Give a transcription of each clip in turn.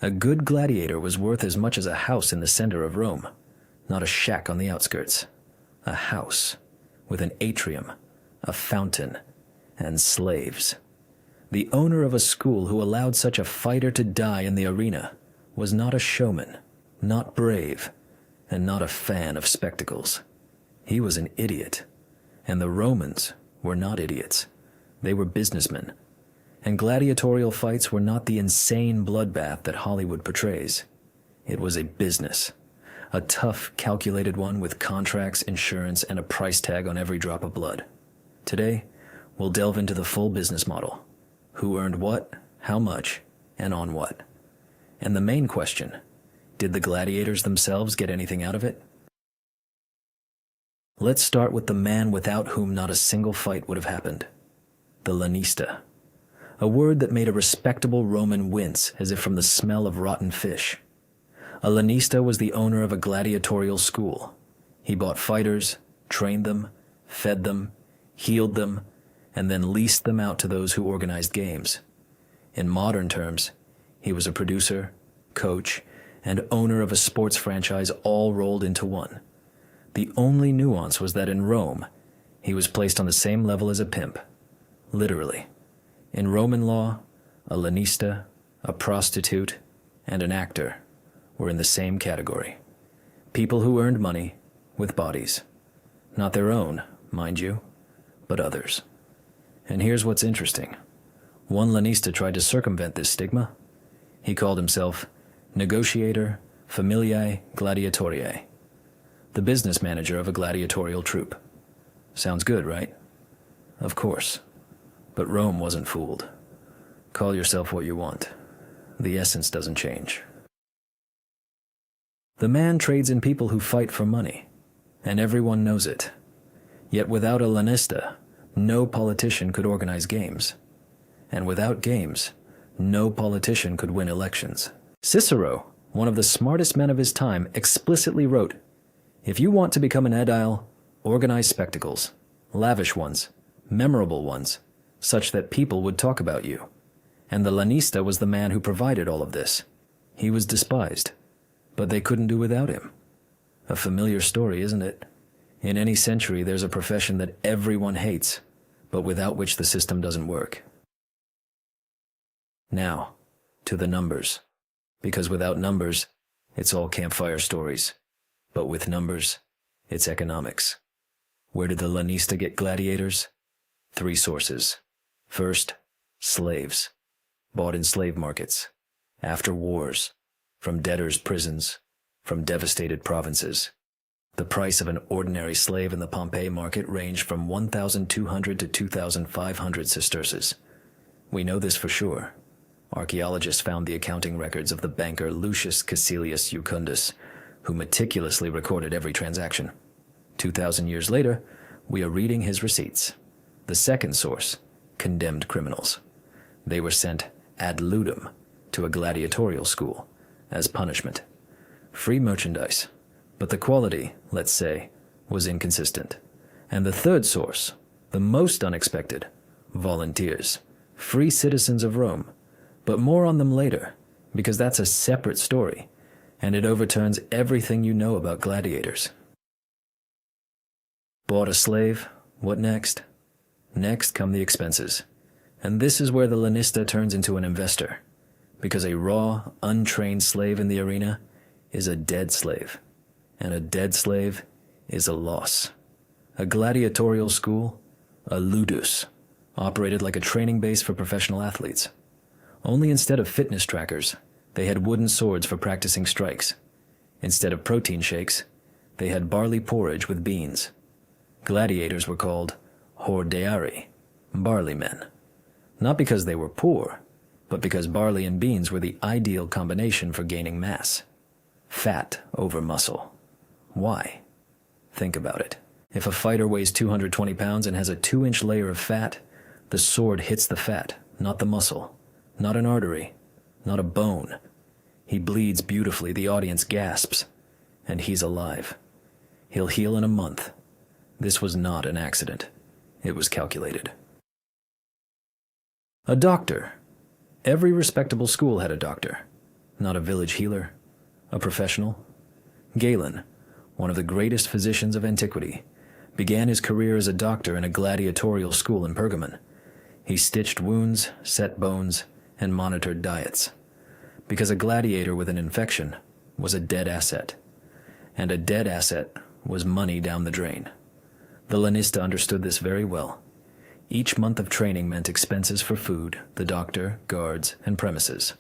A good gladiator was worth as much as a house in the center of Rome, not a shack on the outskirts. A house with an atrium, a fountain, and slaves. The owner of a school who allowed such a fighter to die in the arena was not a showman, not brave, and not a fan of spectacles. He was an idiot, and the Romans were not idiots. They were businessmen, and gladiatorial fights were not the insane bloodbath that Hollywood portrays. It was a business, a tough, calculated one with contracts, insurance, and a price tag on every drop of blood. Today, we'll delve into the full business model. Who earned what, how much, and on what? And the main question, did the gladiators themselves get anything out of it? Let's start with the man without whom not a single fight would have happened. The lanista. A word that made a respectable Roman wince as if from the smell of rotten fish. A lanista was the owner of a gladiatorial school. He bought fighters, trained them, fed them, healed them, and then leased them out to those who organized games. In modern terms, he was a producer, coach, and owner of a sports franchise all rolled into one. The only nuance was that in Rome, he was placed on the same level as a pimp. Literally. In Roman law, a lanista, a prostitute, and an actor were in the same category. People who earned money with bodies. Not their own, mind you, but others. And here's what's interesting. One lanista tried to circumvent this stigma. He called himself Negotiator Familiae Gladiatoriae, the business manager of a gladiatorial troupe. Sounds good, right? Of course. But Rome wasn't fooled. Call yourself what you want. The essence doesn't change. The man trades in people who fight for money, and everyone knows it. Yet without a lanista, no politician could organize games. And without games, no politician could win elections. Cicero, one of the smartest men of his time, explicitly wrote, "If you want to become an aedile, organize spectacles, lavish ones, memorable ones, such that people would talk about you." And the lanista was the man who provided all of this. He was despised, but they couldn't do without him. A familiar story, isn't it? In any century, there's a profession that everyone hates, but without which the system doesn't work. Now, to the numbers. Because without numbers, it's all campfire stories. But with numbers, it's economics. Where did the lanista get gladiators? 3 sources. First, slaves. Bought in slave markets. After wars. From debtors' prisons. From devastated provinces. The price of an ordinary slave in the Pompeii market ranged from 1,200 to 2,500 sesterces. We know this for sure. Archaeologists found the accounting records of the banker Lucius Caecilius Jucundus, who meticulously recorded every transaction. 2,000 years later, we are reading his receipts. The second source, condemned criminals. They were sent ad ludum to a gladiatorial school as punishment. Free merchandise, but the quality, let's say, was inconsistent. And the third source, the most unexpected, volunteers, free citizens of Rome. But more on them later, because that's a separate story, and it overturns everything you know about gladiators. Bought a slave, what next? Next come the expenses. And this is where the lanista turns into an investor, because a raw, untrained slave in the arena is a dead slave, and a dead slave is a loss. A gladiatorial school, a ludus, operated like a training base for professional athletes. Only instead of fitness trackers, they had wooden swords for practicing strikes. Instead of protein shakes, they had barley porridge with beans. Gladiators were called hordeari, barley men. Not because they were poor, but because barley and beans were the ideal combination for gaining mass. Fat over muscle. Why? Think about it. If a fighter weighs 220 pounds and has a 2-inch layer of fat, the sword hits the fat, not the muscle. Not an artery, not a bone. He bleeds beautifully, the audience gasps, and he's alive. He'll heal in a month. This was not an accident. It was calculated. A doctor. Every respectable school had a doctor. not a village healer, a professional. Galen, one of the greatest physicians of antiquity, began his career as a doctor in a gladiatorial school in Pergamon. He stitched wounds, set bones, and monitored diets. Because a gladiator with an infection was a dead asset, and a dead asset was money down the drain. The lanista understood this very well. Each month of training meant expenses for food, the doctor, guards, and premises.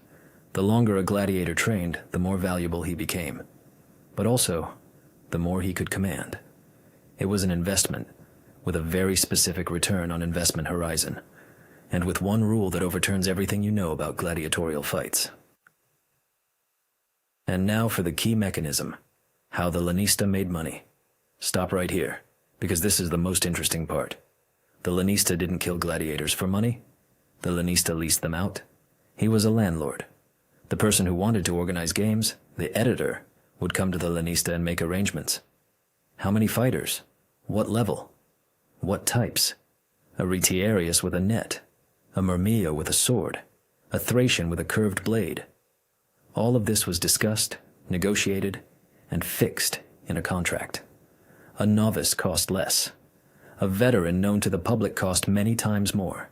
The longer a gladiator trained, the more valuable he became. But also, the more he could command. It was an investment, with a very specific return on investment horizon, and with one rule that overturns everything you know about gladiatorial fights. And now for the key mechanism, how the lanista made money. Stop right here, because this is the most interesting part. The lanista didn't kill gladiators for money. The lanista leased them out. He was a landlord. The person who wanted to organize games, the editor, would come to the lanista and make arrangements. How many fighters? What level? What types? A retiarius with a net, a myrmia with a sword, a Thracian with a curved blade. All of this was discussed, negotiated, and fixed in a contract. A novice cost less. A veteran known to the public cost many times more.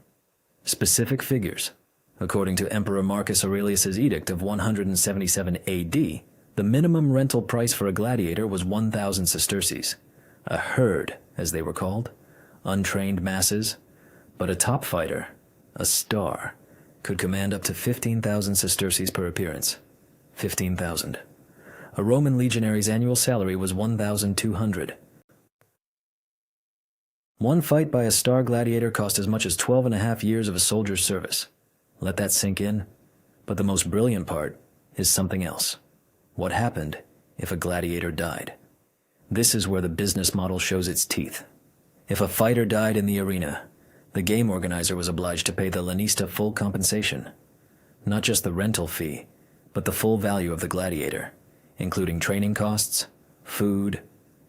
Specific figures. According to Emperor Marcus Aurelius's edict of 177 AD, the minimum rental price for a gladiator was 1,000 sesterces. A herd, as they were called. Untrained masses. But a top fighter, a star, could command up to 15,000 sesterces per appearance. 15,000. A Roman legionary's annual salary was 1,200. One fight by a star gladiator cost as much as 12.5 years of a soldier's service. Let that sink in. But the most brilliant part is something else. What happened if a gladiator died? This is where the business model shows its teeth. If a fighter died in the arena, the game organizer was obliged to pay the lanista full compensation. Not just the rental fee, but the full value of the gladiator, including training costs, food,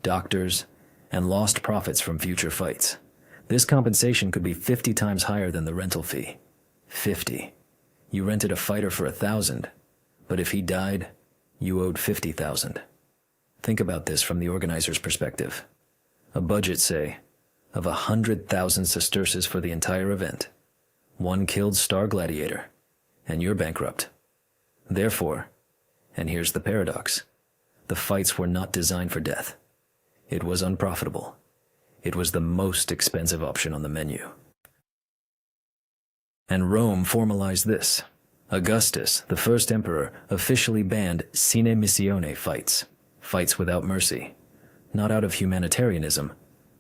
doctors, and lost profits from future fights. This compensation could be 50 times higher than the rental fee. 50. You rented a fighter for 1,000, but if he died, you owed 50,000. Think about this from the organizer's perspective. A budget, say, of 100,000 sesterces for the entire event. One killed star gladiator, and you're bankrupt. Therefore, and here's the paradox, the fights were not designed for death. It was unprofitable. It was the most expensive option on the menu. And Rome formalized this. Augustus, the first emperor, officially banned sine missione fights, fights without mercy, not out of humanitarianism,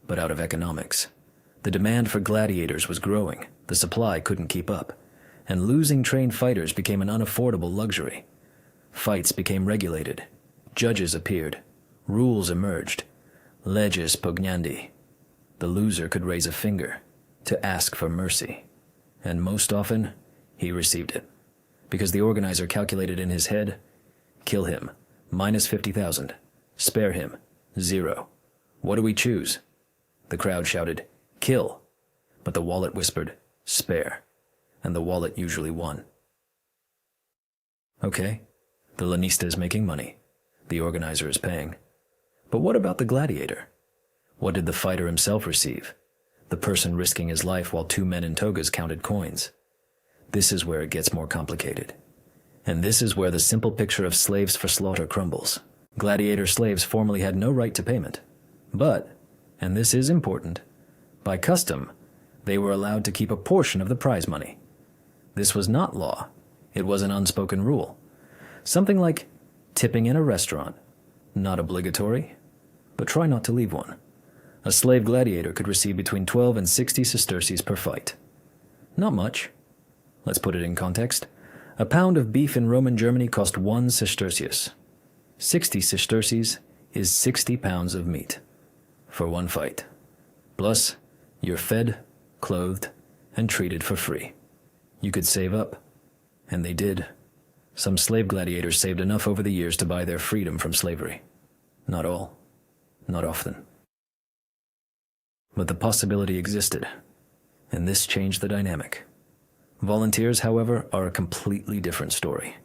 but out of economics. The demand for gladiators was growing, the supply couldn't keep up, and losing trained fighters became an unaffordable luxury. Fights became regulated, judges appeared, rules emerged, leges pugnandi. The loser could raise a finger to ask for mercy, and most often, he received it. Because the organizer calculated in his head, kill him, minus 50,000. Spare him, 0. What do we choose? The crowd shouted, kill. But the wallet whispered, spare. And the wallet usually won. Okay, the lanista is making money. The organizer is paying. But what about the gladiator? What did the fighter himself receive? The person risking his life while 2 men in togas counted coins. This is where it gets more complicated. And this is where the simple picture of slaves for slaughter crumbles. Gladiator slaves formerly had no right to payment. But, and this is important, by custom, they were allowed to keep a portion of the prize money. This was not law. It was an unspoken rule. Something like tipping in a restaurant. Not obligatory, but try not to leave one. A slave gladiator could receive between 12 and 60 sesterces per fight. Not much. Let's put it in context. A pound of beef in Roman Germany cost 1 sestertius. 60 sesterces is 60 pounds of meat for one fight. Plus, you're fed, clothed, and treated for free. You could save up, and they did. Some slave gladiators saved enough over the years to buy their freedom from slavery. Not all, not often. But the possibility existed, and this changed the dynamic. Volunteers, however, are a completely different story.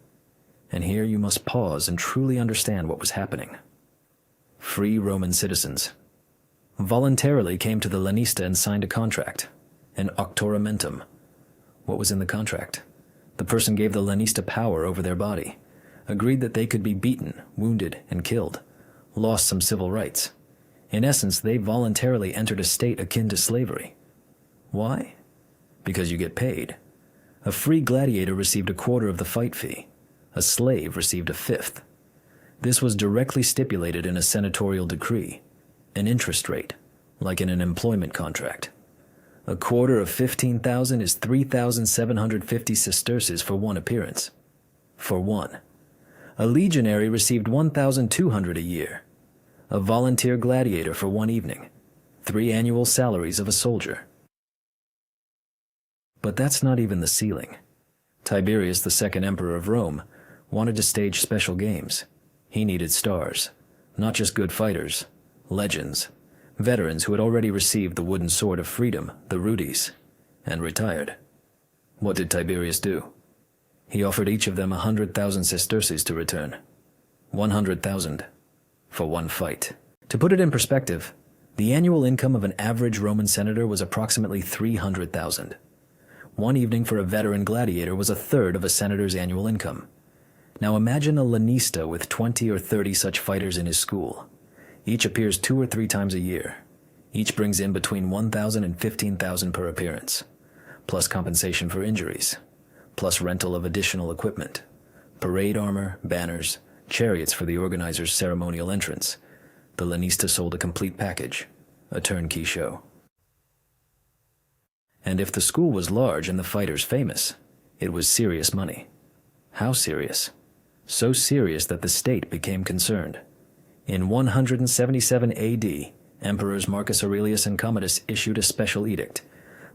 And here you must pause and truly understand what was happening. Free Roman citizens voluntarily came to the Lanista and signed a contract, an auctoramentum. What was in the contract? The person gave the Lanista power over their body, agreed that they could be beaten, wounded, and killed, lost some civil rights. In essence, they voluntarily entered a state akin to slavery. Why? Because you get paid. A free gladiator received a quarter of the fight fee. A slave received a fifth. This was directly stipulated in a senatorial decree, an interest rate, like in an employment contract. A quarter of 15,000 is 3,750 sesterces for one appearance. For one. A legionary received 1,200 a year. A volunteer gladiator for one evening. 3 annual salaries of a soldier. But that's not even the ceiling. Tiberius, the second emperor of Rome, wanted to stage special games. He needed stars, not just good fighters, legends, veterans who had already received the wooden sword of freedom, the Rudis, and retired. What did Tiberius do? He offered each of them 100,000 sesterces to return. 100,000 for one fight. To put it in perspective, the annual income of an average Roman senator was approximately 300,000. One evening for a veteran gladiator was a third of a senator's annual income. Now imagine a Lanista with 20 or 30 such fighters in his school. Each appears 2 or 3 times a year. Each brings in between 1,000 and 15,000 per appearance, plus compensation for injuries, plus rental of additional equipment, parade armor, banners, chariots for the organizer's ceremonial entrance. The Lanista sold a complete package, a turnkey show. And if the school was large and the fighters famous, it was serious money. How serious? So serious that the state became concerned. In 177 AD, Emperors Marcus Aurelius and Commodus issued a special edict,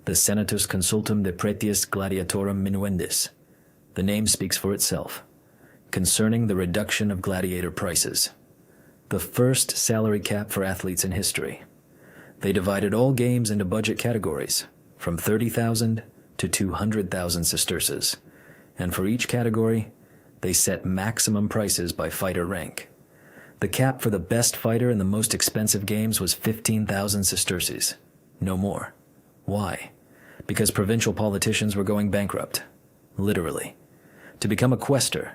the Senatus Consultum de Pretius Gladiatorum Minuendis. The name speaks for itself. Concerning the reduction of gladiator prices. The first salary cap for athletes in history. They divided all games into budget categories, from 30,000 to 200,000 sesterces, and for each category, they set maximum prices by fighter rank. The cap for the best fighter in the most expensive games was 15,000 sesterces, no more. Why? Because provincial politicians were going bankrupt, literally. To become a quaestor,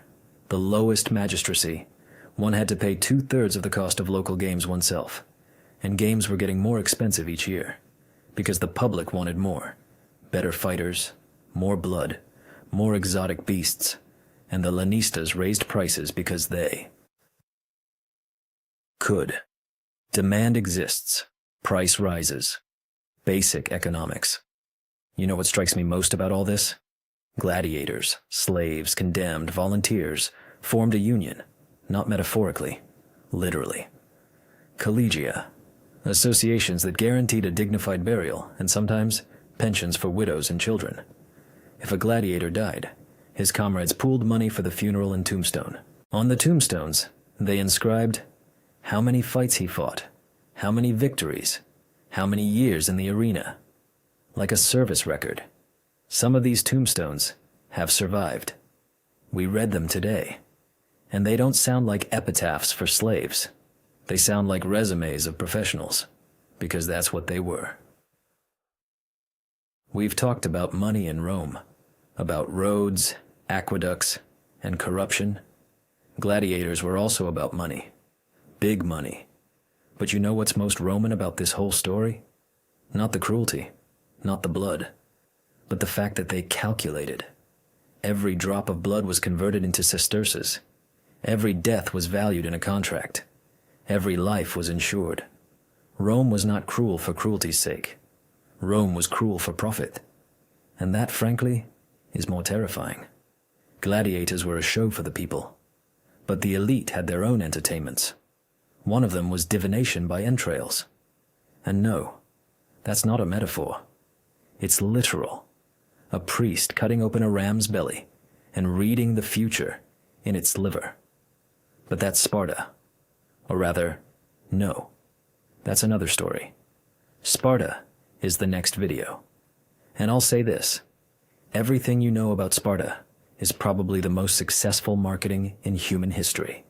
the lowest magistracy, one had to pay 2/3 of the cost of local games oneself, and games were getting more expensive each year, because the public wanted more, better fighters, more blood, more exotic beasts, and the Lanistas raised prices because they could. Demand exists, price rises. Basic economics. You know what strikes me most about all this? Gladiators, slaves, condemned, volunteers formed a union, not metaphorically, literally. Collegia, associations that guaranteed a dignified burial and sometimes pensions for widows and children. If a gladiator died, his comrades pooled money for the funeral and tombstone. On the tombstones, they inscribed how many fights he fought, how many victories, how many years in the arena. Like a service record. Some of these tombstones have survived. We read them today, and they don't sound like epitaphs for slaves. They sound like resumes of professionals, because that's what they were. We've talked about money in Rome, about roads, aqueducts, and corruption. Gladiators were also about money. Big money. But you know what's most Roman about this whole story? Not the cruelty, not the blood, but the fact that they calculated. Every drop of blood was converted into sesterces. Every death was valued in a contract. Every life was insured. Rome was not cruel for cruelty's sake. Rome was cruel for profit. And that, frankly, is more terrifying. Gladiators were a show for the people. But the elite had their own entertainments. One of them was divination by entrails. And no, that's not a metaphor. It's literal. A priest cutting open a ram's belly and reading the future in its liver. But that's Sparta. Or rather, no. That's another story. Sparta is the next video. And I'll say this. Everything you know about Sparta is probably the most successful marketing in human history.